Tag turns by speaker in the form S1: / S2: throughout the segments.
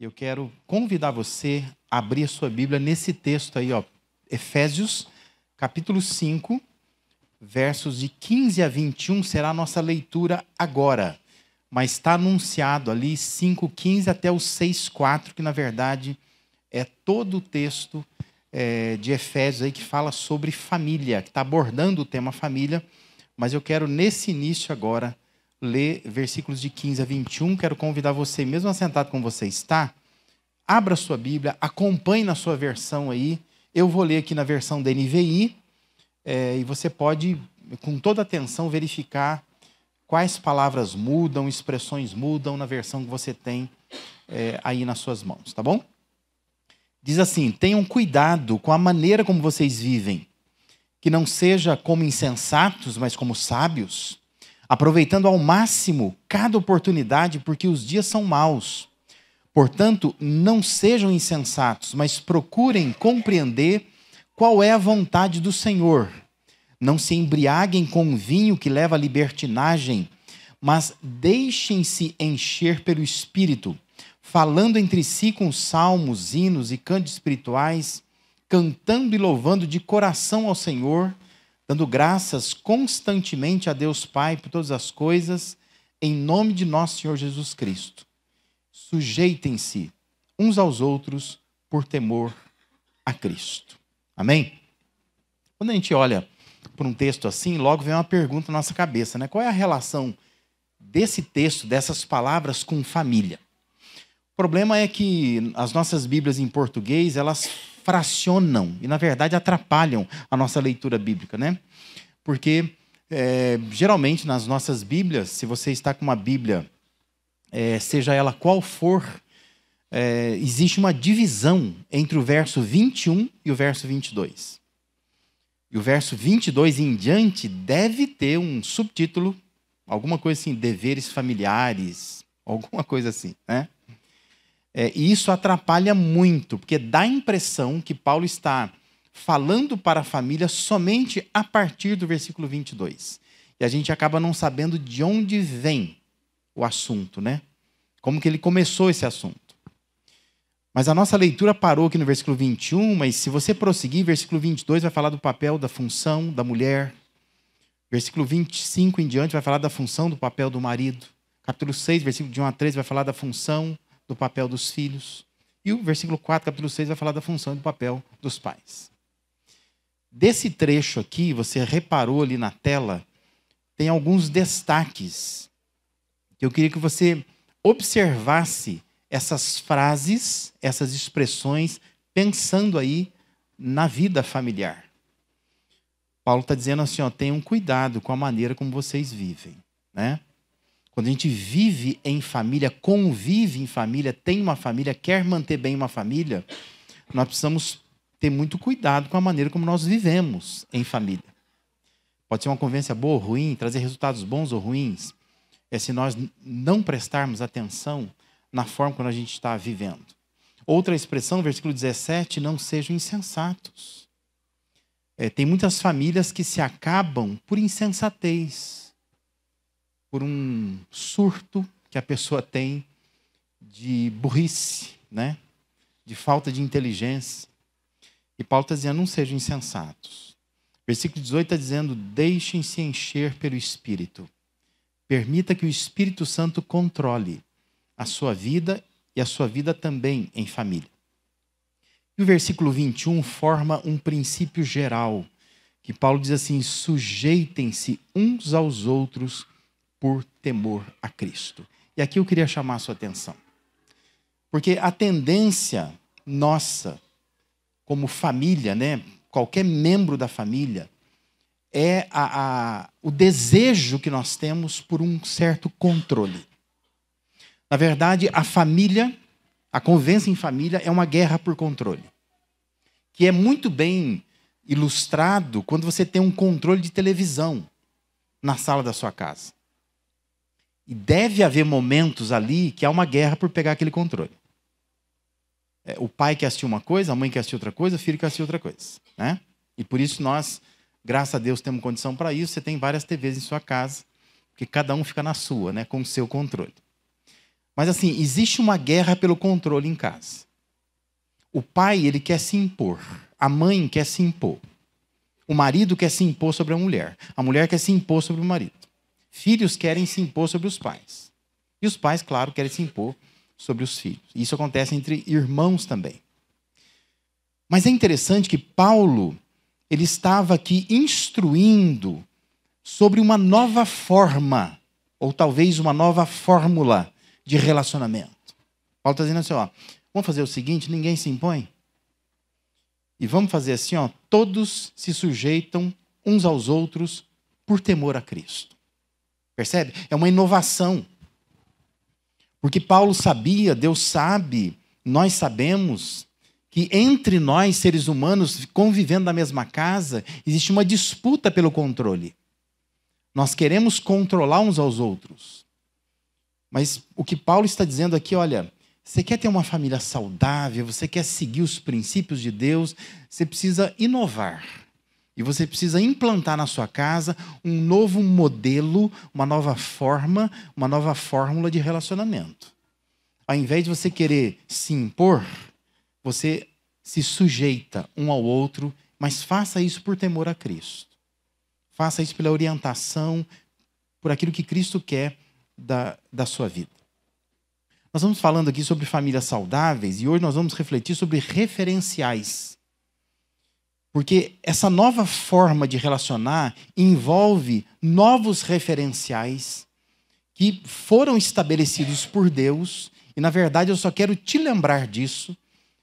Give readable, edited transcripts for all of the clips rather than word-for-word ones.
S1: Eu quero convidar você a abrir a sua Bíblia nesse texto aí, ó, Efésios, capítulo 5, versos de 15 a 21, será a nossa leitura agora. Mas está anunciado ali 5:15 até o 6:4, que na verdade é todo o texto de Efésios aí que fala sobre família, que está abordando o tema família. Mas eu quero, nesse início agora, ler versículos de 15 a 21. Quero convidar você, mesmo assentado como você está, abra a sua Bíblia, acompanhe na sua versão aí. Eu vou ler aqui na versão da NVI, e você pode, com toda atenção, verificar quais palavras mudam, expressões mudam na versão que você tem aí nas suas mãos, tá bom? Diz assim: tenham cuidado com a maneira como vocês vivem, que não seja como insensatos, mas como sábios, aproveitando ao máximo cada oportunidade, porque os dias são maus. Portanto, não sejam insensatos, mas procurem compreender qual é a vontade do Senhor. Não se embriaguem com vinho que leva à libertinagem, mas deixem-se encher pelo Espírito, falando entre si com salmos, hinos e cantos espirituais, cantando e louvando de coração ao Senhor, dando graças constantemente a Deus Pai por todas as coisas, em nome de nosso Senhor Jesus Cristo. Sujeitem-se uns aos outros por temor a Cristo. Amém? Quando a gente olha para um texto assim, logo vem uma pergunta na nossa cabeça, né? Qual é a relação desse texto, dessas palavras, com família? O problema é que as nossas Bíblias em português, elas fracionam e, na verdade, atrapalham a nossa leitura bíblica, né? Porque, geralmente, nas nossas Bíblias, se você está com uma Bíblia, seja ela qual for, existe uma divisão entre o verso 21 e o verso 22. E o verso 22 em diante deve ter um subtítulo, alguma coisa assim, deveres familiares, alguma coisa assim, né? E isso atrapalha muito, porque dá a impressão que Paulo está falando para a família somente a partir do versículo 22. E a gente acaba não sabendo de onde vem o assunto, né? Como que ele começou esse assunto. Mas a nossa leitura parou aqui no versículo 21, mas se você prosseguir, versículo 22 vai falar do papel da função da mulher. Versículo 25 em diante vai falar da função do papel do marido. Capítulo 6, versículo de 1 a 13 vai falar da função do papel dos filhos. E o versículo 4, capítulo 6, vai falar da função e do papel dos pais. Desse trecho aqui, você reparou ali na tela, tem alguns destaques que eu queria que você observasse essas frases, essas expressões, pensando aí na vida familiar. Paulo está dizendo assim, ó, tenham cuidado com a maneira como vocês vivem, né? Quando a gente vive em família, convive em família, tem uma família, quer manter bem uma família, nós precisamos ter muito cuidado com a maneira como nós vivemos em família. Pode ser uma convivência boa ou ruim, trazer resultados bons ou ruins, se nós não prestarmos atenção na forma como a gente está vivendo. Outra expressão, versículo 17, não sejam insensatos. Tem muitas famílias que se acabam por insensatez, por um surto que a pessoa tem de burrice, né? De falta de inteligência. E Paulo está dizendo, não sejam insensatos. Versículo 18 está dizendo, deixem-se encher pelo Espírito. Permita que o Espírito Santo controle a sua vida e a sua vida também em família. E o versículo 21 forma um princípio geral, que Paulo diz assim, sujeitem-se uns aos outros por temor a Cristo. E aqui eu queria chamar a sua atenção. Porque a tendência nossa, como família, né, qualquer membro da família, é o desejo que nós temos por um certo controle. Na verdade, a família, a convivência em família é uma guerra por controle, que é muito bem ilustrado quando você tem um controle de televisão na sala da sua casa. E deve haver momentos ali que há uma guerra por pegar aquele controle. O pai quer assistir uma coisa, a mãe quer assistir outra coisa, o filho quer assistir outra coisa, né? E por isso nós, graças a Deus, temos condição para isso. Você tem várias TVs em sua casa, porque cada um fica na sua, né, com o seu controle. Mas assim, existe uma guerra pelo controle em casa. O pai, ele quer se impor. A mãe quer se impor. O marido quer se impor sobre a mulher quer se impor sobre o marido. Filhos querem se impor sobre os pais. E os pais, claro, querem se impor sobre os filhos. Isso acontece entre irmãos também. Mas é interessante que Paulo, ele estava aqui instruindo sobre uma nova forma, ou talvez uma nova fórmula de relacionamento. Paulo está dizendo assim, ó, vamos fazer o seguinte, ninguém se impõe. E vamos fazer assim, ó, todos se sujeitam uns aos outros por temor a Cristo. Percebe? É uma inovação. Porque Paulo sabia, Deus sabe, nós sabemos que entre nós, seres humanos, convivendo na mesma casa, existe uma disputa pelo controle. Nós queremos controlar uns aos outros. Mas o que Paulo está dizendo aqui, olha, você quer ter uma família saudável, você quer seguir os princípios de Deus, você precisa inovar. E você precisa implantar na sua casa um novo modelo, uma nova forma, uma nova fórmula de relacionamento. Ao invés de você querer se impor, você se sujeita um ao outro, mas faça isso por temor a Cristo. Faça isso pela orientação, por aquilo que Cristo quer da sua vida. Nós vamos falando aqui sobre famílias saudáveis e hoje nós vamos refletir sobre referenciais. Porque essa nova forma de relacionar envolve novos referenciais que foram estabelecidos por Deus. E, na verdade, eu só quero te lembrar disso.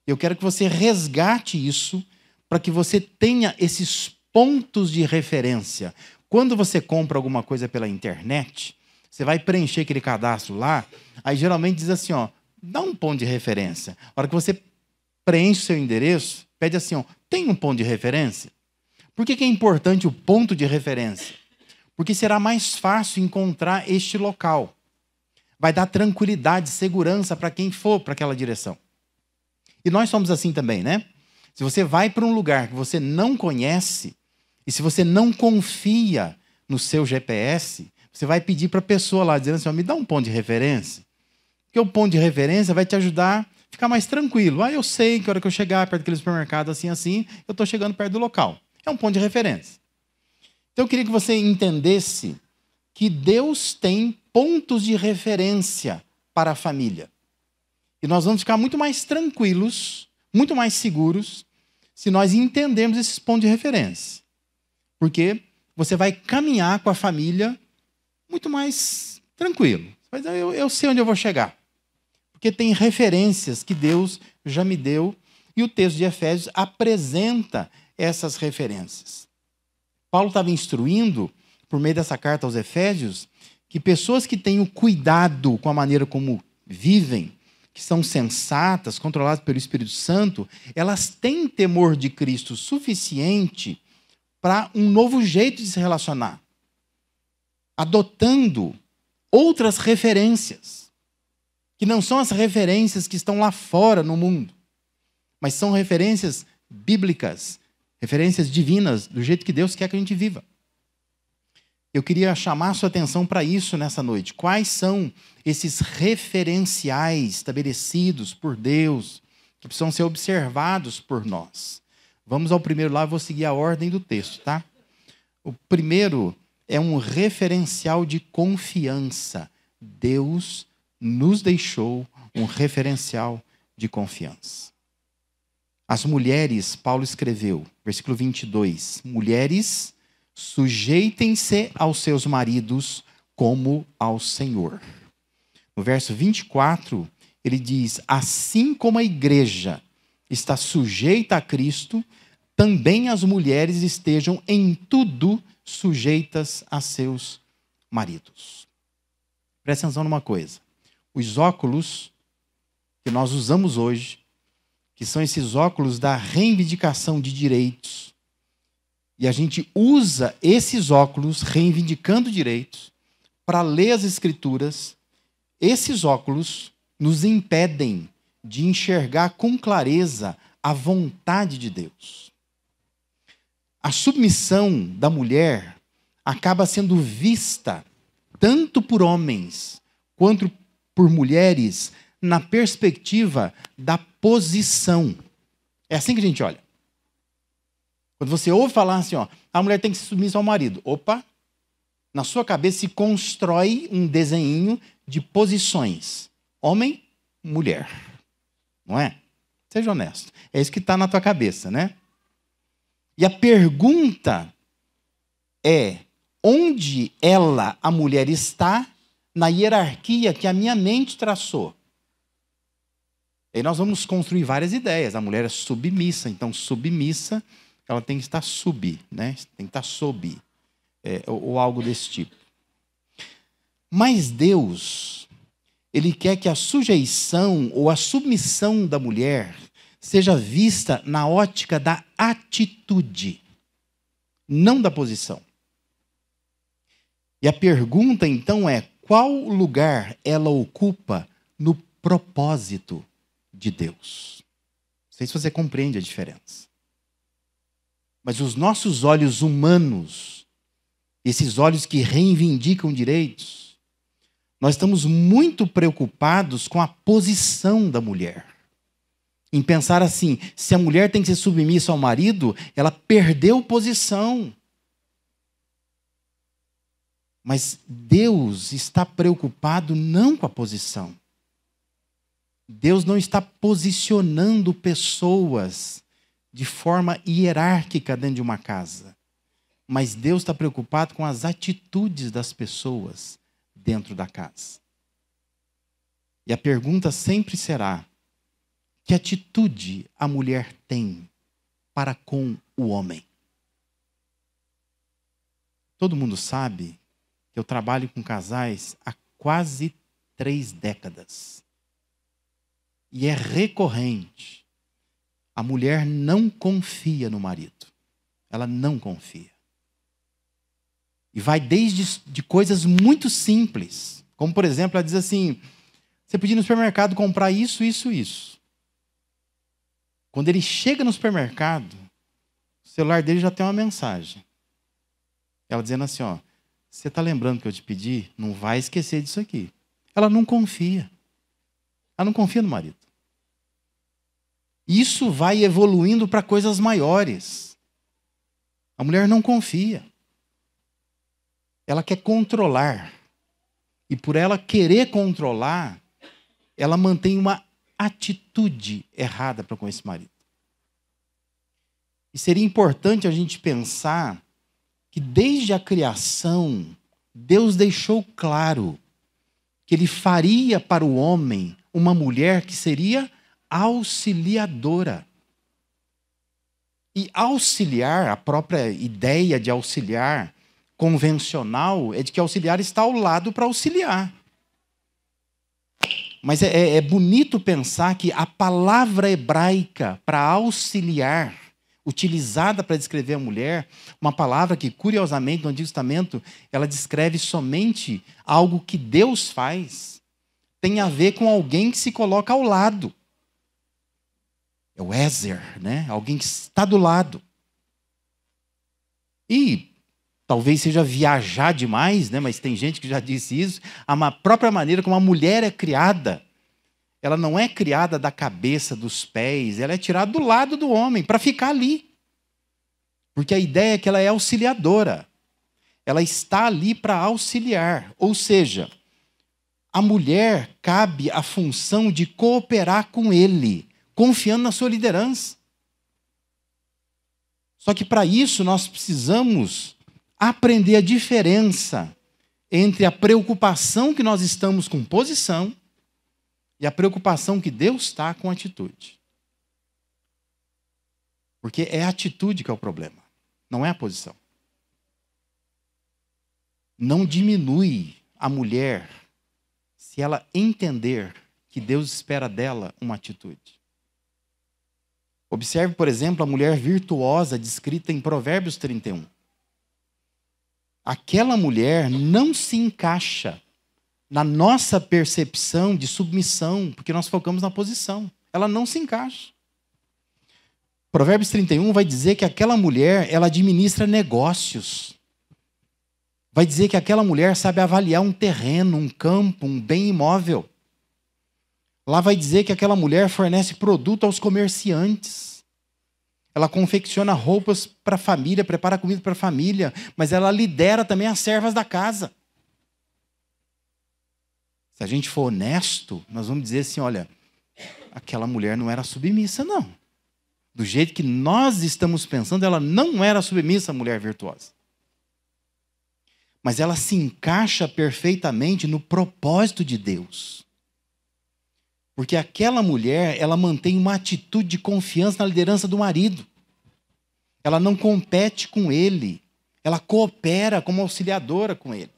S1: Eu quero que você resgate isso para que você tenha esses pontos de referência. Quando você compra alguma coisa pela internet, você vai preencher aquele cadastro lá, aí geralmente diz assim, ó, dá um ponto de referência. A hora que você preenche o seu endereço, pede assim, ó, tem um ponto de referência? Por que é importante o ponto de referência? Porque será mais fácil encontrar este local. Vai dar tranquilidade, segurança para quem for para aquela direção. E nós somos assim também, né? Se você vai para um lugar que você não conhece, e se você não confia no seu GPS, você vai pedir para a pessoa lá, dizendo assim, ó, me dá um ponto de referência. Porque o ponto de referência vai te ajudar a ficar mais tranquilo. Ah, eu sei que a hora que eu chegar perto daquele supermercado assim, eu estou chegando perto do local. É um ponto de referência. Então eu queria que você entendesse que Deus tem pontos de referência para a família. E nós vamos ficar muito mais tranquilos, muito mais seguros, se nós entendermos esses pontos de referência. Porque você vai caminhar com a família muito mais tranquilo. Mas eu sei onde eu vou chegar. Porque tem referências que Deus já me deu e o texto de Efésios apresenta essas referências. Paulo estava instruindo, por meio dessa carta aos Efésios, que pessoas que têm o cuidado com a maneira como vivem, que são sensatas, controladas pelo Espírito Santo, elas têm temor de Cristo suficiente para um novo jeito de se relacionar, adotando outras referências, que não são as referências que estão lá fora no mundo, mas são referências bíblicas, referências divinas, do jeito que Deus quer que a gente viva. Eu queria chamar a sua atenção para isso nessa noite. Quais são esses referenciais estabelecidos por Deus, que precisam ser observados por nós? Vamos ao primeiro lá, vou seguir a ordem do texto, tá? O primeiro é um referencial de confiança. Deus nos deixou um referencial de confiança. As mulheres, Paulo escreveu, versículo 22, mulheres, sujeitem-se aos seus maridos como ao Senhor. No verso 24, ele diz, assim como a igreja está sujeita a Cristo, também as mulheres estejam em tudo sujeitas a seus maridos. Presta atenção numa coisa. Os óculos que nós usamos hoje, que são esses óculos da reivindicação de direitos, e a gente usa esses óculos reivindicando direitos para ler as Escrituras, esses óculos nos impedem de enxergar com clareza a vontade de Deus. A submissão da mulher acaba sendo vista tanto por homens quanto por mulheres na perspectiva da posição. É assim que a gente olha. Quando você ouve falar assim, ó, a mulher tem que se submissa ao marido. Opa! Na sua cabeça se constrói um desenho de posições. Homem, mulher. Não é? Seja honesto. É isso que está na tua cabeça, né? E a pergunta é, onde ela, a mulher, está na hierarquia que a minha mente traçou? Aí nós vamos construir várias ideias. A mulher é submissa, então submissa, ela tem que estar né? Tem que estar sob, ou algo desse tipo. Mas Deus, Ele quer que a sujeição ou a submissão da mulher seja vista na ótica da atitude, não da posição. E a pergunta, então, é: qual lugar ela ocupa no propósito de Deus? Não sei se você compreende a diferença. Mas os nossos olhos humanos, esses olhos que reivindicam direitos, nós estamos muito preocupados com a posição da mulher. Em pensar assim, se a mulher tem que ser submissa ao marido, ela perdeu posição. Mas Deus está preocupado não com a posição. Deus não está posicionando pessoas de forma hierárquica dentro de uma casa. Mas Deus está preocupado com as atitudes das pessoas dentro da casa. E a pergunta sempre será: que atitude a mulher tem para com o homem? Todo mundo sabe que eu trabalho com casais há quase 3 décadas. E é recorrente. A mulher não confia no marido. Ela não confia. E vai desde de coisas muito simples. Como, por exemplo, ela diz assim: você podia ir no supermercado comprar isso, isso, isso. Quando ele chega no supermercado, o celular dele já tem uma mensagem. Ela dizendo assim, ó: você está lembrando que eu te pedi? Não vai esquecer disso aqui. Ela não confia. Ela não confia no marido. Isso vai evoluindo para coisas maiores. A mulher não confia. Ela quer controlar. E por ela querer controlar, ela mantém uma atitude errada para com esse marido. E seria importante a gente pensar que desde a criação, Deus deixou claro que Ele faria para o homem uma mulher que seria auxiliadora. E auxiliar, a própria ideia de auxiliar convencional é de que auxiliar está ao lado para auxiliar. Mas é bonito pensar que a palavra hebraica para auxiliar, utilizada para descrever a mulher, uma palavra que, curiosamente, no Antigo Testamento, ela descreve somente algo que Deus faz, tem a ver com alguém que se coloca ao lado. É o Ezer, né? Alguém que está do lado. E talvez seja viajar demais, né? Mas tem gente que já disse isso. A própria maneira como a mulher é criada, ela não é criada da cabeça, dos pés, ela é tirada do lado do homem, para ficar ali. Porque a ideia é que ela é auxiliadora. Ela está ali para auxiliar. Ou seja, a mulher cabe a função de cooperar com ele, confiando na sua liderança. Só que para isso nós precisamos aprender a diferença entre a preocupação que nós estamos com posição e a preocupação que Deus está com atitude. Porque é a atitude que é o problema, não é a posição. Não diminui a mulher se ela entender que Deus espera dela uma atitude. Observe, por exemplo, a mulher virtuosa descrita em Provérbios 31. Aquela mulher não se encaixa na nossa percepção de submissão, porque nós focamos na posição. Ela não se encaixa. Provérbios 31 vai dizer que aquela mulher, ela administra negócios. Vai dizer que aquela mulher sabe avaliar um terreno, um campo, um bem imóvel. Lá vai dizer que aquela mulher fornece produto aos comerciantes. Ela confecciona roupas para a família, prepara comida para a família, mas ela lidera também as servas da casa. Se a gente for honesto, nós vamos dizer assim, olha, aquela mulher não era submissa, não. Do jeito que nós estamos pensando, ela não era submissa, a mulher virtuosa. Mas ela se encaixa perfeitamente no propósito de Deus. Porque aquela mulher, ela mantém uma atitude de confiança na liderança do marido. Ela não compete com ele. Ela coopera como auxiliadora com ele.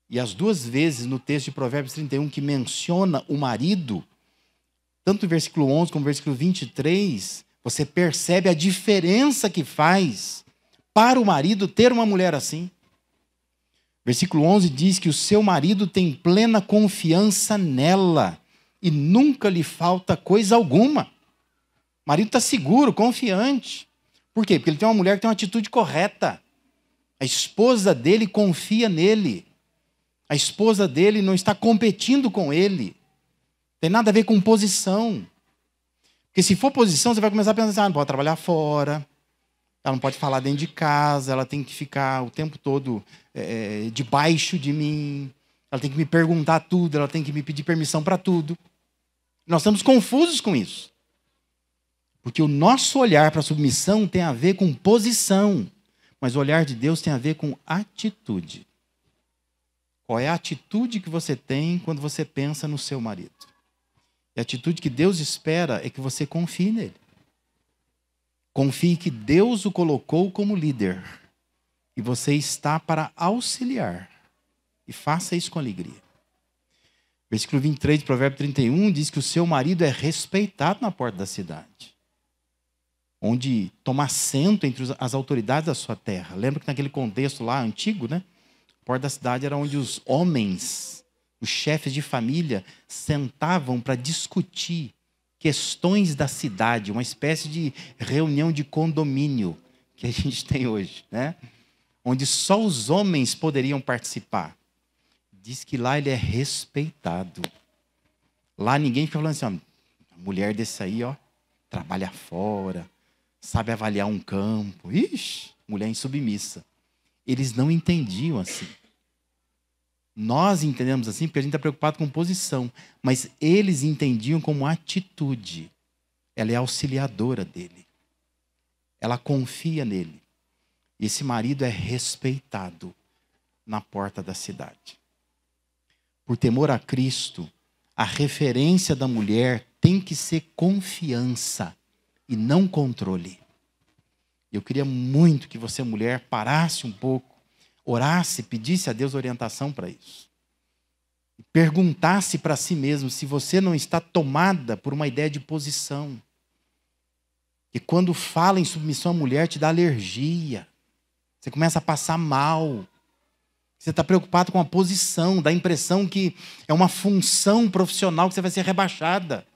S1: E as duas vezes no texto de Provérbios 31 que menciona o marido, tanto no versículo 11 como no versículo 23, você percebe a diferença que faz para o marido ter uma mulher assim. Versículo 11 diz que o seu marido tem plena confiança nela e nunca lhe falta coisa alguma. O marido está seguro, confiante. Por quê? Porque ele tem uma mulher que tem uma atitude correta. A esposa dele confia nele. A esposa dele não está competindo com ele. Tem nada a ver com posição. Porque se for posição, você vai começar a pensar assim, não pode trabalhar fora, ela não pode falar dentro de casa, ela tem que ficar o tempo todo debaixo de mim, ela tem que me perguntar tudo, ela tem que me pedir permissão para tudo. Nós estamos confusos com isso. Porque o nosso olhar para a submissão tem a ver com posição, mas o olhar de Deus tem a ver com atitude. Qual é a atitude que você tem quando você pensa no seu marido? E a atitude que Deus espera é que você confie nele. Confie que Deus o colocou como líder. E você está para auxiliar. E faça isso com alegria. Versículo 23 de Provérbio 31 diz que o seu marido é respeitado na porta da cidade. Onde toma assento entre as autoridades da sua terra. Lembra que naquele contexto lá antigo, né? A porta da cidade era onde os homens, os chefes de família, sentavam para discutir questões da cidade, uma espécie de reunião de condomínio que a gente tem hoje, né? Onde só os homens poderiam participar. Diz que lá ele é respeitado. Lá ninguém fica falando assim, ó, a mulher desse aí, ó, trabalha fora, sabe avaliar um campo. Ixi, mulher insubmissa. Eles não entendiam assim. Nós entendemos assim porque a gente está preocupado com posição, mas eles entendiam como atitude. Ela é auxiliadora dele. Ela confia nele. E esse marido é respeitado na porta da cidade. Por temor a Cristo, a referência da mulher tem que ser confiança e não controle. Eu queria muito que você, mulher, parasse um pouco, orasse, pedisse a Deus orientação para isso. E perguntasse para si mesmo se você não está tomada por uma ideia de posição. E quando fala em submissão à mulher, te dá alergia. Você começa a passar mal. Você está preocupado com a posição, dá a impressão que é uma função profissional que você vai ser rebaixada.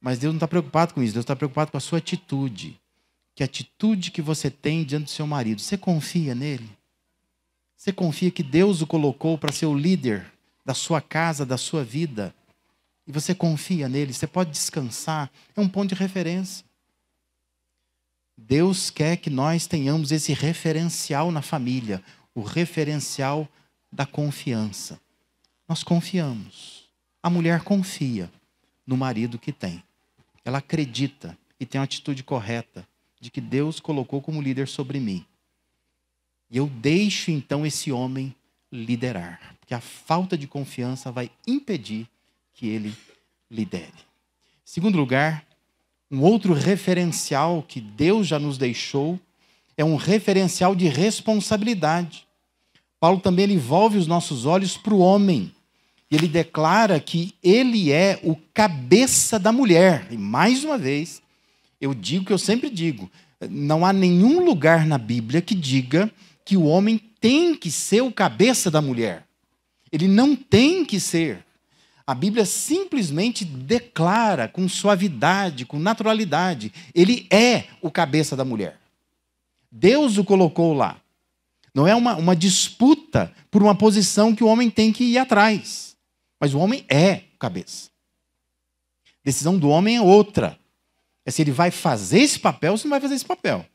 S1: Mas Deus não está preocupado com isso, Deus está preocupado com a sua atitude. Que atitude que você tem diante do seu marido? Você confia nele? Você confia que Deus o colocou para ser o líder da sua casa, da sua vida? E você confia nele? Você pode descansar? É um ponto de referência. Deus quer que nós tenhamos esse referencial na família, o referencial da confiança. Nós confiamos. A mulher confia no marido que tem. Ela acredita e tem uma atitude correta de que Deus colocou como líder sobre mim. E eu deixo então esse homem liderar, porque a falta de confiança vai impedir que ele lidere. Em segundo lugar, um outro referencial que Deus já nos deixou é um referencial de responsabilidade. Paulo também ele envolve os nossos olhos para o homem. E ele declara que ele é o cabeça da mulher. E mais uma vez, eu digo o que eu sempre digo, não há nenhum lugar na Bíblia que diga que o homem tem que ser o cabeça da mulher. Ele não tem que ser. A Bíblia simplesmente declara com suavidade, com naturalidade, ele é o cabeça da mulher. Deus o colocou lá. Não é uma disputa por uma posição que o homem tem que ir atrás. Mas o homem é o cabeça. A decisão do homem é outra. É se ele vai fazer esse papel ou se não vai fazer esse papel.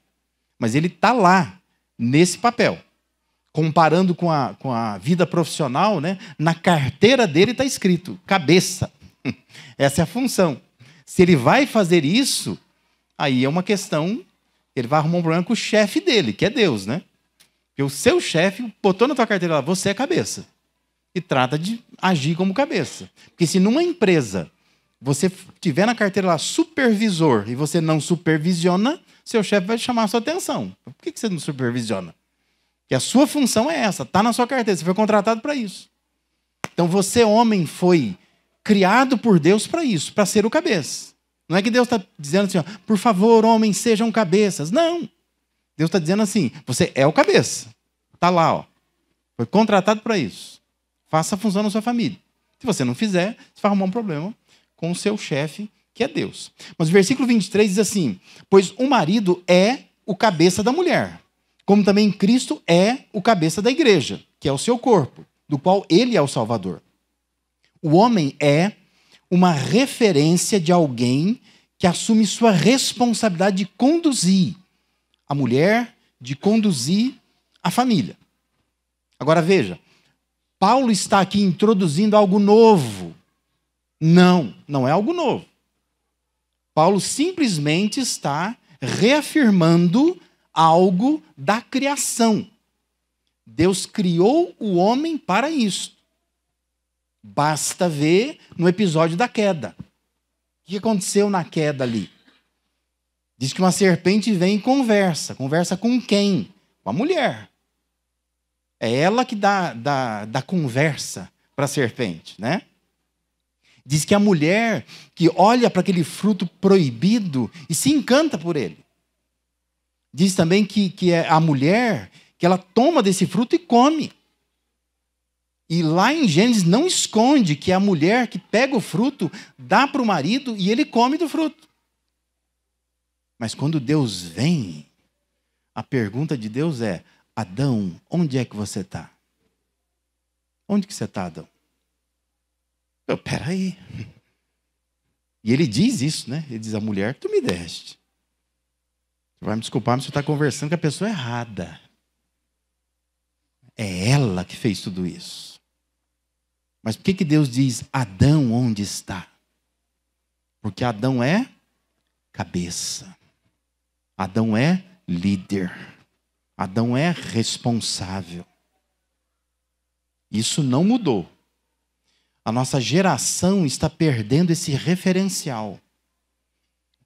S1: Mas ele está lá, nesse papel. Comparando com a vida profissional, né? Na carteira dele está escrito cabeça. Essa é a função. Se ele vai fazer isso, aí é uma questão, ele vai arrumar um problema com o chefe dele, que é Deus, né? Porque o seu chefe botou na tua carteira lá, você é cabeça. E trata de agir como cabeça. Porque se numa empresa você tiver na carteira lá supervisor e você não supervisiona, seu chefe vai chamar a sua atenção. Por que você não supervisiona? Porque a sua função é essa, está na sua carteira, você foi contratado para isso. Então você, homem, foi criado por Deus para isso, para ser o cabeça. Não é que Deus está dizendo assim, ó, por favor, homens, sejam cabeças. Não. Deus está dizendo assim, você é o cabeça. Está lá, ó. Foi contratado para isso. Faça a função na sua família. Se você não fizer, você vai arrumar um problema com o seu chefe, que é Deus. Mas o versículo 23 diz assim, pois o marido é o cabeça da mulher, como também Cristo é o cabeça da igreja, que é o seu corpo, do qual ele é o Salvador. O homem é uma referência de alguém que assume sua responsabilidade de conduzir a mulher, de conduzir a família. Agora veja, Paulo está aqui introduzindo algo novo. Não, não é algo novo. Paulo simplesmente está reafirmando algo da criação. Deus criou o homem para isso. Basta ver no episódio da queda. O que aconteceu na queda ali? Diz que uma serpente vem e conversa. Conversa com quem? Com a mulher. É ela que dá conversa para a serpente, né? Diz que a mulher que olha para aquele fruto proibido e se encanta por ele. Diz também que é a mulher que ela toma desse fruto e come. E lá em Gênesis não esconde que é a mulher que pega o fruto, dá para o marido e ele come do fruto. Mas quando Deus vem, a pergunta de Deus é, Adão, onde é que você está? Onde que você está, Adão? Peraí. E ele diz isso, né? Ele diz, a mulher que tu me deste. Você vai me desculpar, mas você está conversando com a pessoa errada. É ela que fez tudo isso. Mas por que Deus diz, Adão, onde está? Porque Adão é cabeça. Adão é líder. Adão é responsável. Isso não mudou. A nossa geração está perdendo esse referencial.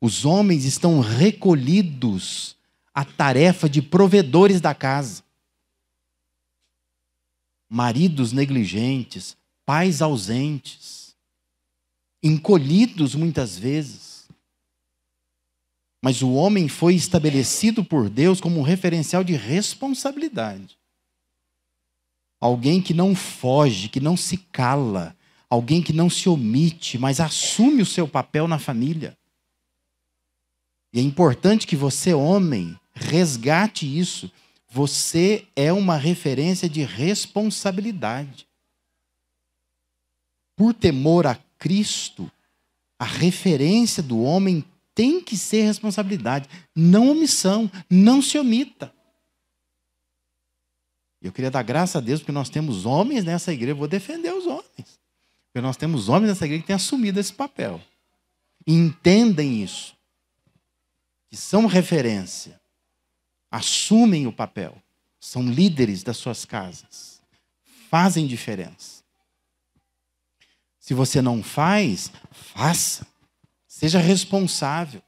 S1: Os homens estão recolhidos à tarefa de provedores da casa. Maridos negligentes, pais ausentes, encolhidos muitas vezes. Mas o homem foi estabelecido por Deus como um referencial de responsabilidade. Alguém que não foge, que não se cala, alguém que não se omite, mas assume o seu papel na família. E é importante que você, homem, resgate isso. Você é uma referência de responsabilidade. Por temor a Cristo, a referência do homem tem que ser responsabilidade, não omissão, não se omita. Eu queria dar graças a Deus porque nós temos homens nessa igreja, eu vou defender os homens. Porque nós temos homens nessa igreja que têm assumido esse papel. E entendem isso. Que são referência. Assumem o papel. São líderes das suas casas. Fazem diferença. Se você não faz, faça. Seja responsável.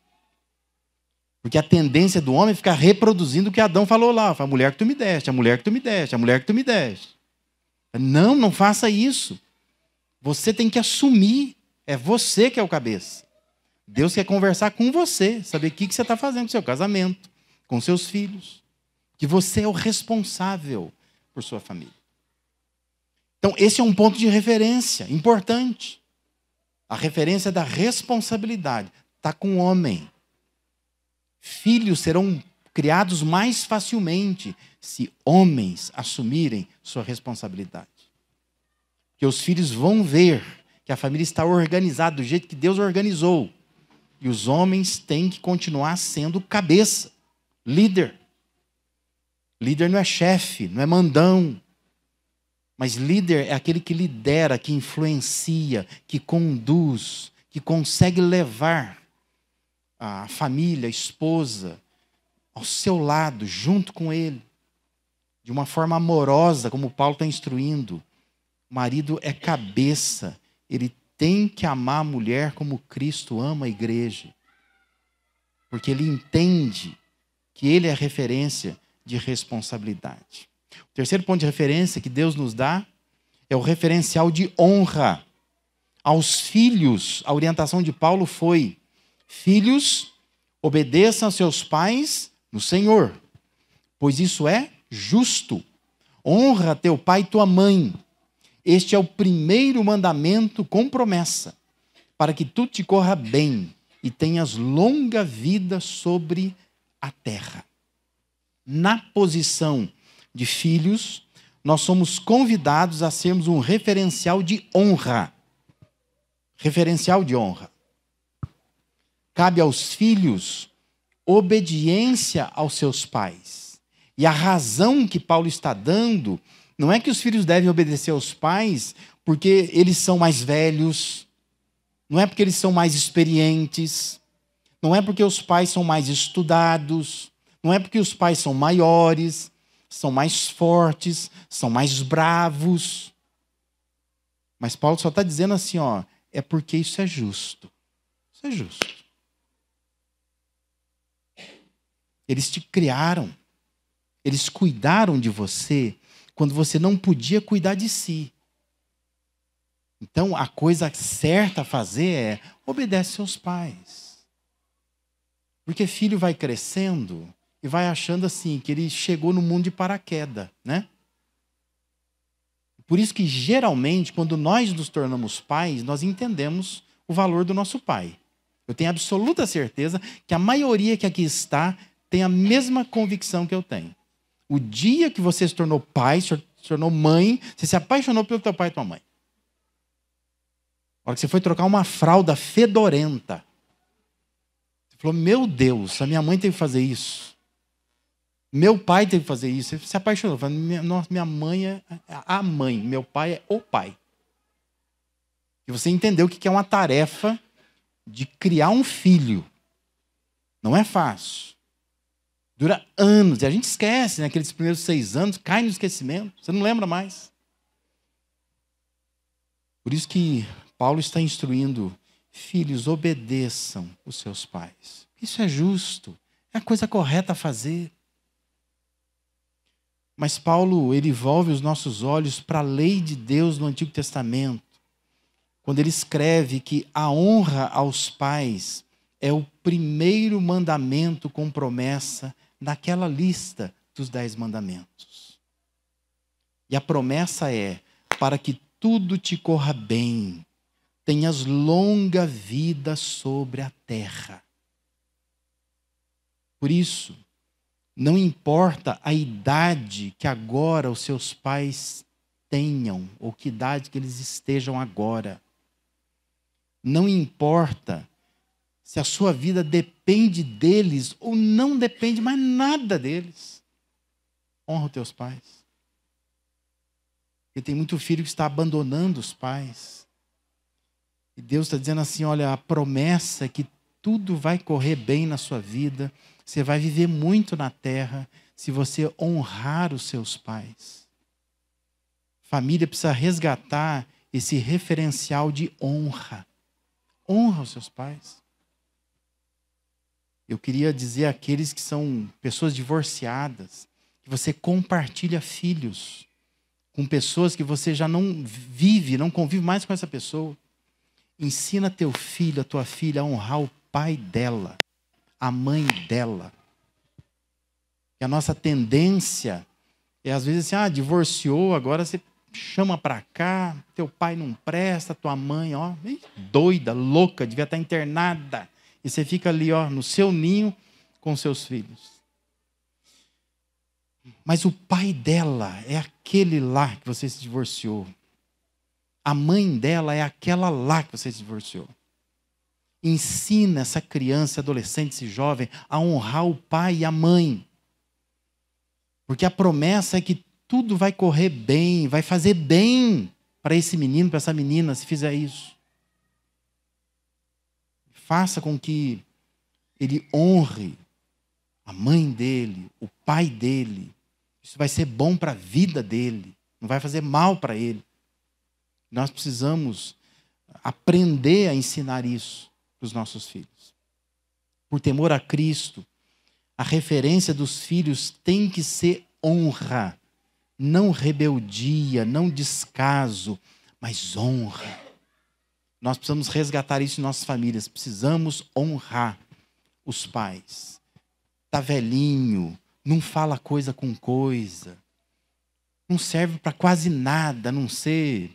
S1: Porque a tendência do homem é ficar reproduzindo o que Adão falou lá. A mulher que tu me deste, a mulher que tu me deste, a mulher que tu me deste. Não, não faça isso. Você tem que assumir. É você que é o cabeça. Deus quer conversar com você. Saber o que você está fazendo com o seu casamento, com seus filhos. Que você é o responsável por sua família. Então, esse é um ponto de referência importante. A referência da responsabilidade. Está com o homem. Filhos serão criados mais facilmente se homens assumirem sua responsabilidade. que os filhos vão ver que a família está organizada do jeito que Deus organizou. E os homens têm que continuar sendo cabeça, líder. Líder não é chefe, não é mandão. Mas líder é aquele que lidera, que influencia, que conduz, que consegue levar a família, a esposa, ao seu lado, junto com ele. De uma forma amorosa, como Paulo está instruindo. O marido é cabeça. Ele tem que amar a mulher como Cristo ama a igreja. Porque ele entende que ele é referência de responsabilidade. O terceiro ponto de referência que Deus nos dá é o referencial de honra. Aos filhos, a orientação de Paulo foi: filhos, obedeçam a seus pais no Senhor, pois isso é justo. Honra teu pai e tua mãe. Este é o primeiro mandamento com promessa, para que tudo te corra bem e tenhas longa vida sobre a terra. Na posição de filhos, nós somos convidados a sermos um referencial de honra. Referencial de honra. Cabe aos filhos obediência aos seus pais. E a razão que Paulo está dando não é que os filhos devem obedecer aos pais porque eles são mais velhos, não é porque eles são mais experientes, não é porque os pais são mais estudados, não é porque os pais são maiores, são mais fortes, são mais bravos. Mas Paulo só está dizendo assim, ó, é porque isso é justo. Isso é justo. Eles te criaram. Eles cuidaram de você quando você não podia cuidar de si. Então, a coisa certa a fazer é obedece seus pais. Porque filho vai crescendo e vai achando assim, que ele chegou no mundo de paraquedas, né? Por isso que, geralmente, quando nós nos tornamos pais, nós entendemos o valor do nosso pai. Eu tenho absoluta certeza que a maioria que aqui está tem a mesma convicção que eu tenho. O dia que você se tornou pai, se tornou mãe, você se apaixonou pelo teu pai e tua mãe. A hora que você foi trocar uma fralda fedorenta, você falou, meu Deus, a minha mãe teve que fazer isso. Meu pai teve que fazer isso. Você se apaixonou. Falou, nossa, minha mãe é a mãe, meu pai é o pai. E você entendeu o que é uma tarefa de criar um filho. Não é fácil. Dura anos. E a gente esquece, né? Aqueles primeiros 6 anos, cai no esquecimento. Você não lembra mais. Por isso que Paulo está instruindo, filhos, obedeçam os seus pais. Isso é justo. É a coisa correta a fazer. Mas Paulo, ele volve os nossos olhos para a lei de Deus no Antigo Testamento. Quando ele escreve que a honra aos pais é o primeiro mandamento com promessa naquela lista dos 10 mandamentos. E a promessa é, para que tudo te corra bem, tenhas longa vida sobre a terra. Por isso, não importa a idade que agora os seus pais tenham, ou que idade que eles estejam agora. Não importa se a sua vida depende deles ou não depende mais nada deles. Honra os teus pais. Porque tem muito filho que está abandonando os pais. E Deus está dizendo assim, olha, a promessa é que tudo vai correr bem na sua vida. Você vai viver muito na terra se você honrar os seus pais. Família precisa resgatar esse referencial de honra. Honra os seus pais. Eu queria dizer àqueles que são pessoas divorciadas, que você compartilha filhos com pessoas que você já não vive, não convive mais com essa pessoa. Ensina teu filho, a tua filha a honrar o pai dela, a mãe dela. E a nossa tendência é às vezes assim, divorciou, agora você chama para cá, teu pai não presta, tua mãe, doida, louca, devia estar internada. E você fica ali, no seu ninho com seus filhos. Mas o pai dela é aquele lá que você se divorciou. A mãe dela é aquela lá que você se divorciou. Ensina essa criança, adolescente, esse jovem a honrar o pai e a mãe. Porque a promessa é que tudo vai correr bem, vai fazer bem para esse menino, para essa menina, se fizer isso. Faça com que ele honre a mãe dele, o pai dele. Isso vai ser bom para a vida dele, não vai fazer mal para ele. Nós precisamos aprender a ensinar isso para os nossos filhos. Por temor a Cristo, a referência dos filhos tem que ser honra, não rebeldia, não descaso, mas honra. Nós precisamos resgatar isso em nossas famílias. Precisamos honrar os pais. Está velhinho, não fala coisa com coisa, não serve para quase nada, a não ser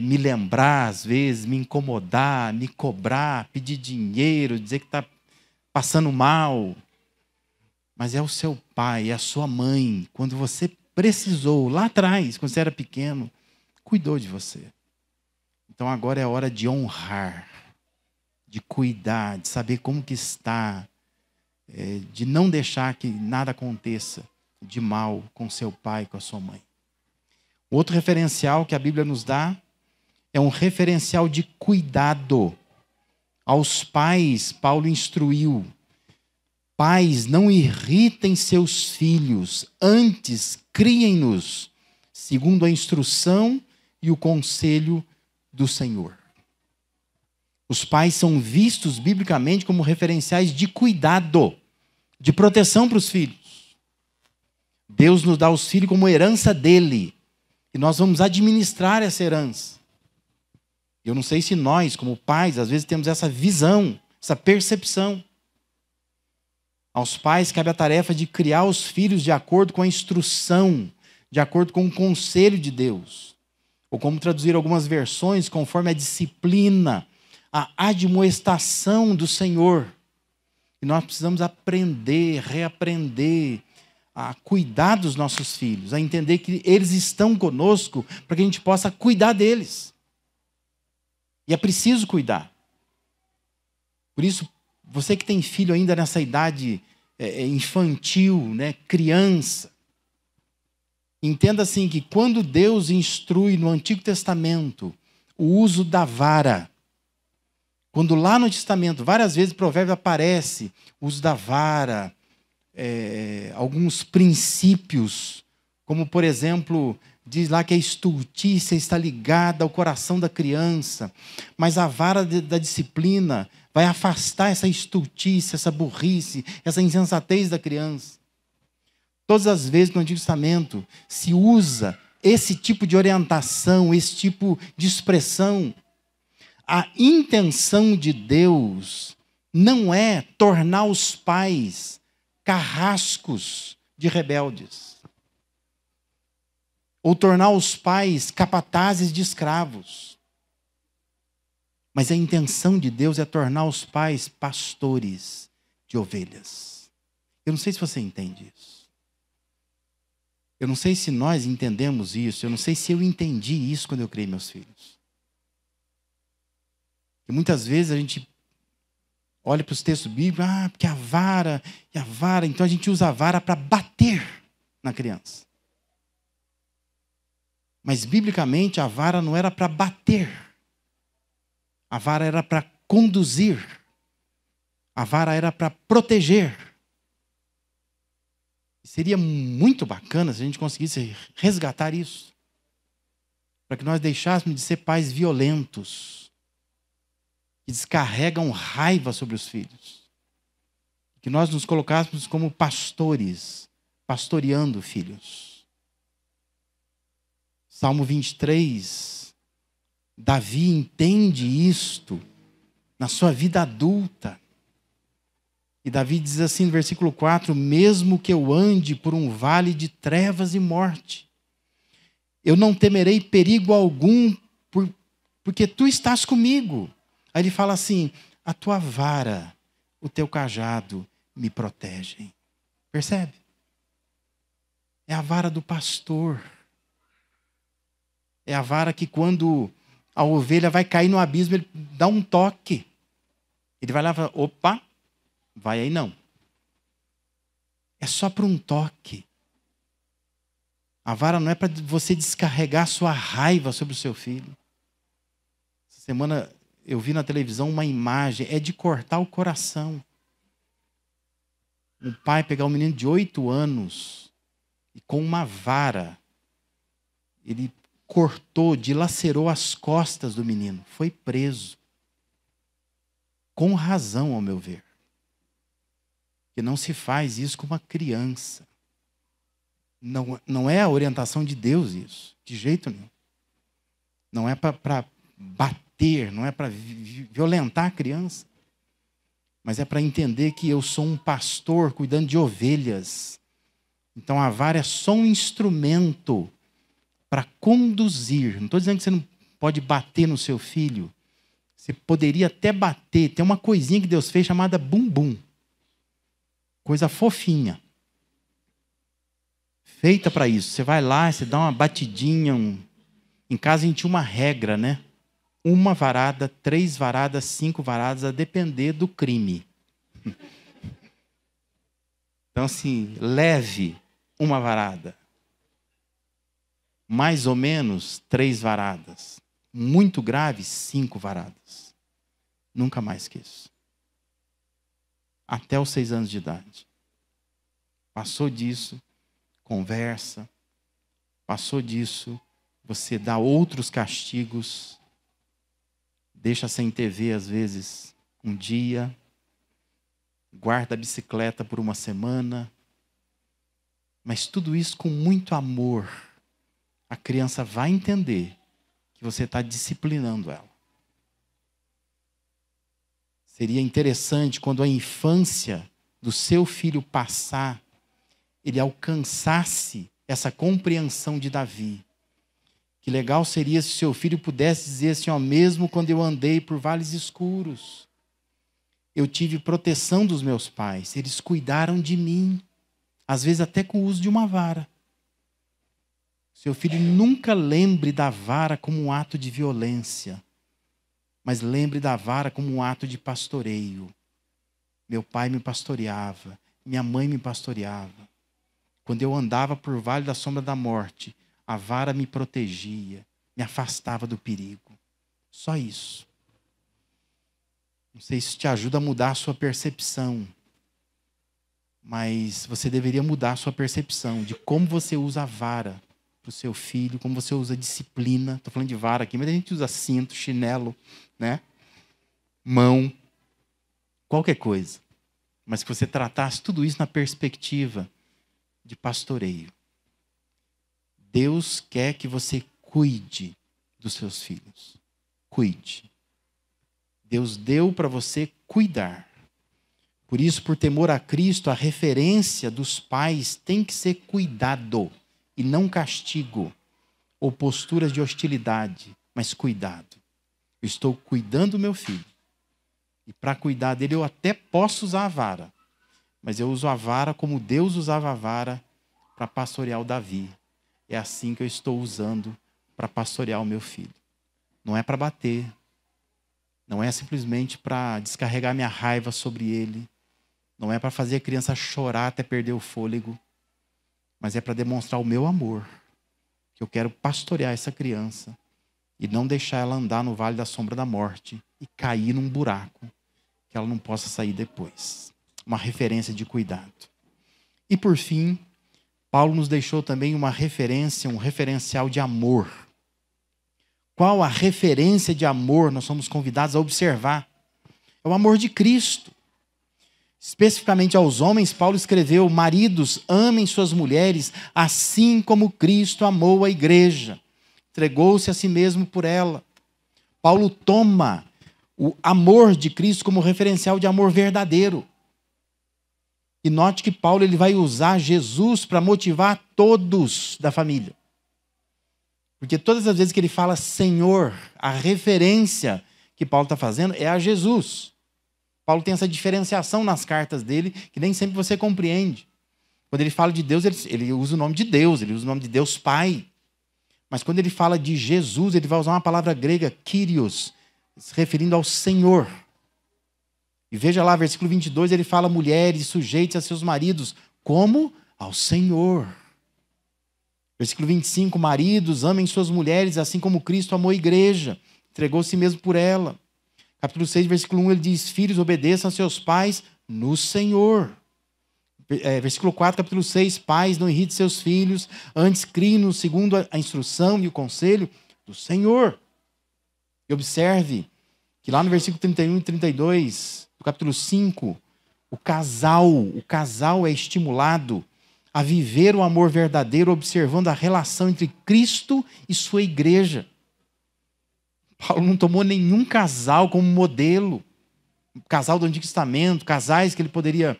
S1: me lembrar às vezes, me incomodar, me cobrar, pedir dinheiro, dizer que está passando mal. Mas é o seu pai, é a sua mãe, quando você precisou, lá atrás, quando você era pequeno, cuidou de você. Então agora é hora de honrar, de cuidar, de saber como que está, de não deixar que nada aconteça de mal com seu pai, com a sua mãe. Outro referencial que a Bíblia nos dá é um referencial de cuidado. Aos pais, Paulo instruiu: pais, não irritem seus filhos, antes criem-nos, segundo a instrução e o conselho do Senhor. Os pais são vistos biblicamente como referenciais de cuidado, de proteção para os filhos. Deus nos dá os filhos como herança dele, e nós vamos administrar essa herança. Eu não sei se nós, como pais, às vezes temos essa visão, essa percepção. Aos pais cabe a tarefa de criar os filhos de acordo com a instrução, de acordo com o conselho de Deus. Ou como traduzir algumas versões, conforme a disciplina, a admoestação do Senhor. E nós precisamos aprender, reaprender a cuidar dos nossos filhos, a entender que eles estão conosco para que a gente possa cuidar deles. E é preciso cuidar. Por isso, você que tem filho ainda nessa idade infantil, né, criança, entenda assim que quando Deus instrui no Antigo Testamento o uso da vara, quando lá no Testamento várias vezes o provérbio aparece o uso da vara, alguns princípios, como por exemplo, diz lá que a estultícia está ligada ao coração da criança, mas a vara da disciplina vai afastar essa estultícia, essa burrice, essa insensatez da criança. Todas as vezes no Antigo Testamento se usa esse tipo de orientação, esse tipo de expressão. A intenção de Deus não é tornar os pais carrascos de rebeldes, ou tornar os pais capatazes de escravos. Mas a intenção de Deus é tornar os pais pastores de ovelhas. Eu não sei se você entende isso. Eu não sei se nós entendemos isso. Eu não sei se eu entendi isso quando eu criei meus filhos. E muitas vezes a gente olha para os textos bíblicos, porque a vara, então a gente usa a vara para bater na criança. Mas biblicamente a vara não era para bater. A vara era para conduzir. A vara era para proteger. Seria muito bacana se a gente conseguisse resgatar isso. Para que nós deixássemos de ser pais violentos, que descarregam raiva sobre os filhos. Que nós nos colocássemos como pastores, pastoreando filhos. Salmo 23, Davi entende isto na sua vida adulta. E Davi diz assim no versículo 4, mesmo que eu ande por um vale de trevas e morte, eu não temerei perigo algum, porque tu estás comigo. Aí ele fala assim, a tua vara, o teu cajado me protegem. Percebe? É a vara do pastor. É a vara que quando a ovelha vai cair no abismo, ele dá um toque. Ele vai lá e fala, opa, vai aí não. É só para um toque. A vara não é para você descarregar sua raiva sobre o seu filho. Essa semana eu vi na televisão uma imagem, é de cortar o coração. Um pai pegar um menino de 8 anos e com uma vara, ele cortou, dilacerou as costas do menino. Foi preso. Com razão, ao meu ver. Porque não se faz isso com uma criança. Não é a orientação de Deus isso. De jeito nenhum. Não é para bater, não é para violentar a criança. Mas é para entender que eu sou um pastor cuidando de ovelhas. Então a vara é só um instrumento para conduzir. Não estou dizendo que você não pode bater no seu filho. Você poderia até bater. Tem uma coisinha que Deus fez chamada bumbum. Coisa fofinha. Feita para isso. Você vai lá, você dá uma batidinha. Em casa a gente tinha uma regra, né? 1 varada, 3 varadas, 5 varadas, a depender do crime. Então, assim, leve 1 varada. Mais ou menos 3 varadas. Muito grave, 5 varadas. Nunca mais que isso. Até os 6 anos de idade. Passou disso, conversa. Passou disso, você dá outros castigos. Deixa sem TV, às vezes, um dia. Guarda a bicicleta por 1 semana. Mas tudo isso com muito amor. A criança vai entender que você está disciplinando ela. Seria interessante quando a infância do seu filho passar, ele alcançasse essa compreensão de Davi. Que legal seria se seu filho pudesse dizer assim, ó, mesmo quando eu andei por vales escuros, eu tive proteção dos meus pais, eles cuidaram de mim, às vezes até com o uso de uma vara. Seu filho nunca lembre da vara como um ato de violência, mas lembre da vara como um ato de pastoreio. Meu pai me pastoreava, minha mãe me pastoreava. Quando eu andava por vale da sombra da morte, a vara me protegia, me afastava do perigo. Só isso. Não sei se te ajuda a mudar a sua percepção, mas você deveria mudar a sua percepção de como você usa a vara para o seu filho, como você usa a disciplina. Estou falando de vara aqui, mas a gente usa cinto, chinelo, né? Mão, qualquer coisa. Mas que você tratasse tudo isso na perspectiva de pastoreio. Deus quer que você cuide dos seus filhos. Cuide. Deus deu para você cuidar. Por isso, por temor a Cristo, a referência dos pais tem que ser cuidado e não castigo ou posturas de hostilidade, mas cuidado. Eu estou cuidando do meu filho. E para cuidar dele eu até posso usar a vara, mas eu uso a vara como Deus usava a vara para pastorear o Davi. É assim que eu estou usando para pastorear o meu filho. Não é para bater. Não é simplesmente para descarregar minha raiva sobre ele. Não é para fazer a criança chorar até perder o fôlego. Mas é para demonstrar o meu amor. Que eu quero pastorear essa criança. E não deixar ela andar no vale da sombra da morte. E cair num buraco. Que ela não possa sair depois. Uma referência de cuidado. E por fim, Paulo nos deixou também uma referência, um referencial de amor. Qual a referência de amor nós somos convidados a observar? É o amor de Cristo. Especificamente aos homens, Paulo escreveu, maridos, amem suas mulheres, assim como Cristo amou a igreja. Entregou-se a si mesmo por ela. Paulo toma o amor de Cristo como referencial de amor verdadeiro. E note que Paulo ele vai usar Jesus para motivar todos da família. Porque todas as vezes que ele fala Senhor, a referência que Paulo está fazendo é a Jesus. Paulo tem essa diferenciação nas cartas dele, que nem sempre você compreende. Quando ele fala de Deus, ele usa o nome de Deus, ele usa o nome de Deus Pai. Mas quando ele fala de Jesus, ele vai usar uma palavra grega, Kyrios, se referindo ao Senhor. E veja lá, versículo 22, ele fala: mulheres, sujeitem a seus maridos, como ao Senhor. Versículo 25, maridos, amem suas mulheres, assim como Cristo amou a igreja, entregou a si mesmo por ela. Capítulo 6, versículo 1, ele diz: filhos, obedeçam a seus pais no Senhor. Versículo 4, capítulo 6, pais, não irritem seus filhos, antes criem-nos segundo a instrução e o conselho do Senhor. E observe que lá no versículo 31 e 32, do capítulo 5, o casal é estimulado a viver o amor verdadeiro, observando a relação entre Cristo e sua igreja. Paulo não tomou nenhum casal como modelo, casal do Antigo Testamento, casais que ele poderia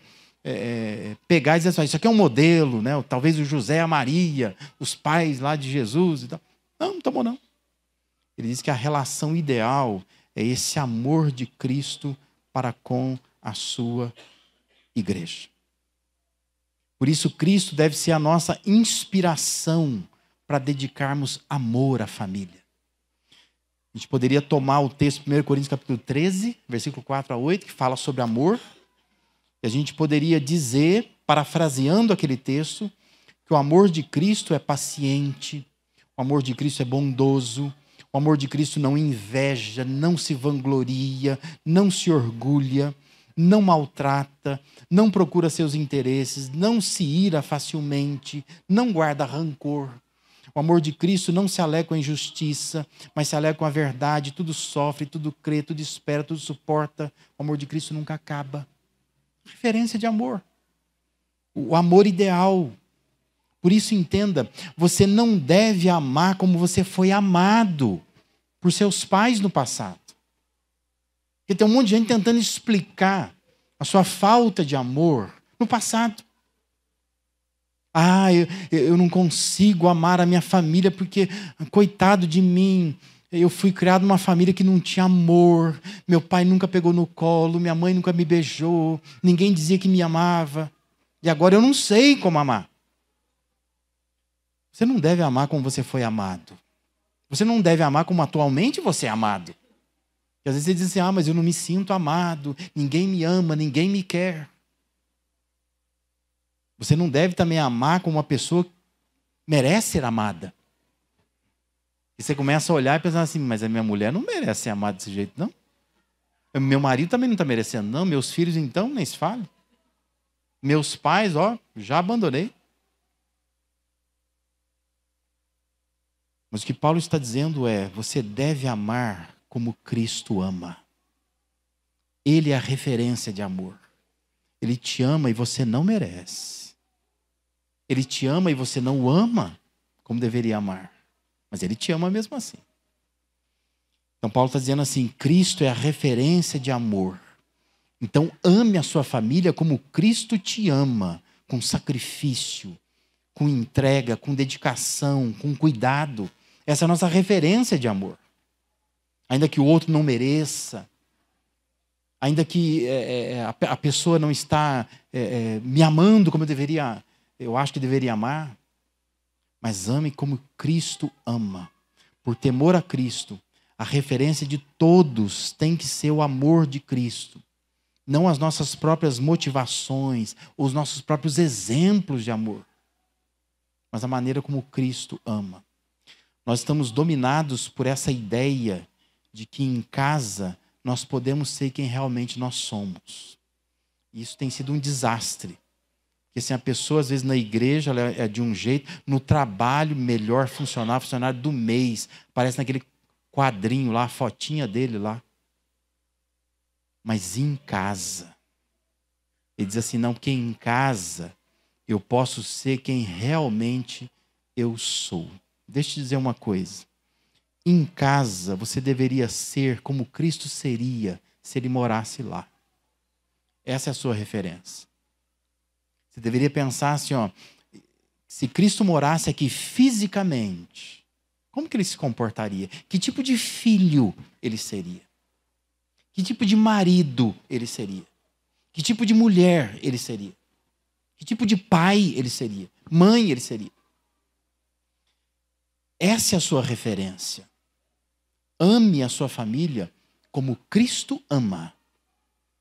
S1: pegar e dizer assim: isso aqui é um modelo, né? Talvez o José e a Maria, os pais lá de Jesus e tal. Não tomou não. Ele diz que a relação ideal é esse amor de Cristo para com a sua igreja. Por isso, Cristo deve ser a nossa inspiração para dedicarmos amor à família. A gente poderia tomar o texto de 1 Coríntios capítulo 13, versículo 4 a 8, que fala sobre amor. E a gente poderia dizer, parafraseando aquele texto, que o amor de Cristo é paciente, o amor de Cristo é bondoso, o amor de Cristo não inveja, não se vangloria, não se orgulha, não maltrata, não procura seus interesses, não se ira facilmente, não guarda rancor. O amor de Cristo não se alegra com a injustiça, mas se alegra com a verdade, tudo sofre, tudo crê, tudo espera, tudo suporta. O amor de Cristo nunca acaba. Referência de amor. O amor ideal. Por isso, entenda, você não deve amar como você foi amado por seus pais no passado. Porque tem um monte de gente tentando explicar a sua falta de amor no passado. Eu não consigo amar a minha família porque, coitado de mim, eu fui criado numa família que não tinha amor. Meu pai nunca pegou no colo, minha mãe nunca me beijou, ninguém dizia que me amava. E agora eu não sei como amar. Você não deve amar como você foi amado. Você não deve amar como atualmente você é amado. E às vezes você diz assim: mas eu não me sinto amado, ninguém me ama, ninguém me quer. Você não deve também amar como uma pessoa que merece ser amada. E você começa a olhar e pensar assim: mas a minha mulher não merece ser amada desse jeito, não. Meu marido também não está merecendo, não. Meus filhos, então, nem se fala. Meus pais, já abandonei. Mas o que Paulo está dizendo é: você deve amar como Cristo ama. Ele é a referência de amor. Ele te ama e você não merece. Ele te ama e você não o ama como deveria amar. Mas ele te ama mesmo assim. Então Paulo está dizendo assim: Cristo é a referência de amor. Então ame a sua família como Cristo te ama, com sacrifício, com entrega, com dedicação, com cuidado. Essa é a nossa referência de amor. Ainda que o outro não mereça, ainda que a pessoa não está me amando como eu acho que deveria amar, mas ame como Cristo ama. Por temor a Cristo, a referência de todos tem que ser o amor de Cristo. Não as nossas próprias motivações, os nossos próprios exemplos de amor, mas a maneira como Cristo ama. Nós estamos dominados por essa ideia de que em casa nós podemos ser quem realmente nós somos. Isso tem sido um desastre. Porque assim, a pessoa, às vezes, na igreja, ela é de um jeito, no trabalho, melhor funcionário do mês. Aparece naquele quadrinho lá, a fotinha dele lá. Mas em casa, ele diz assim: não, porque em casa eu posso ser quem realmente eu sou. Deixa eu te dizer uma coisa. Em casa, você deveria ser como Cristo seria se ele morasse lá. Essa é a sua referência. Você deveria pensar assim: se Cristo morasse aqui fisicamente, como que ele se comportaria? Que tipo de filho ele seria? Que tipo de marido ele seria? Que tipo de mulher ele seria? Que tipo de pai ele seria? Mãe ele seria? Essa é a sua referência. Ame a sua família como Cristo ama.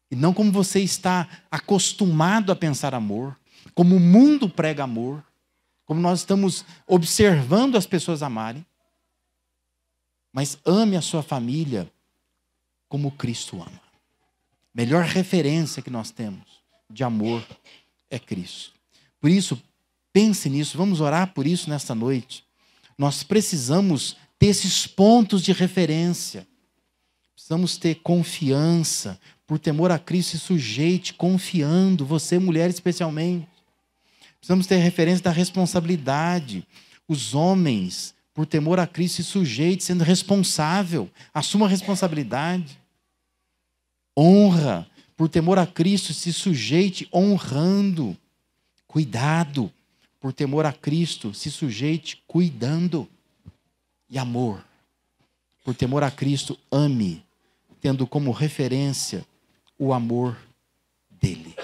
S1: E não como você está acostumado a pensar amor, como o mundo prega amor, como nós estamos observando as pessoas amarem. Mas ame a sua família como Cristo ama. Melhor referência que nós temos de amor é Cristo. Por isso, pense nisso, vamos orar por isso nesta noite. Nós precisamos ter esses pontos de referência. Precisamos ter confiança, por temor a Cristo, se sujeite, confiando, você, mulher, especialmente. Precisamos ter referência da responsabilidade. Os homens, por temor a Cristo, se sujeite, sendo responsável, assuma a responsabilidade. Honra, por temor a Cristo, se sujeite, honrando. Cuidado, por temor a Cristo, se sujeite, cuidando. E amor, por temor a Cristo, ame, tendo como referência o amor dele.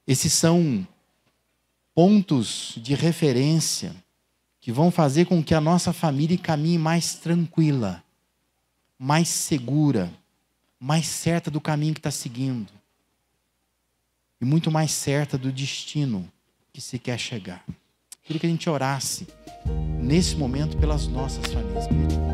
S1: Esses são pontos de referência que vão fazer com que a nossa família caminhe mais tranquila, mais segura, mais certa do caminho que está seguindo e muito mais certa do destino que se quer chegar. Queria que a gente orasse nesse momento pelas nossas famílias.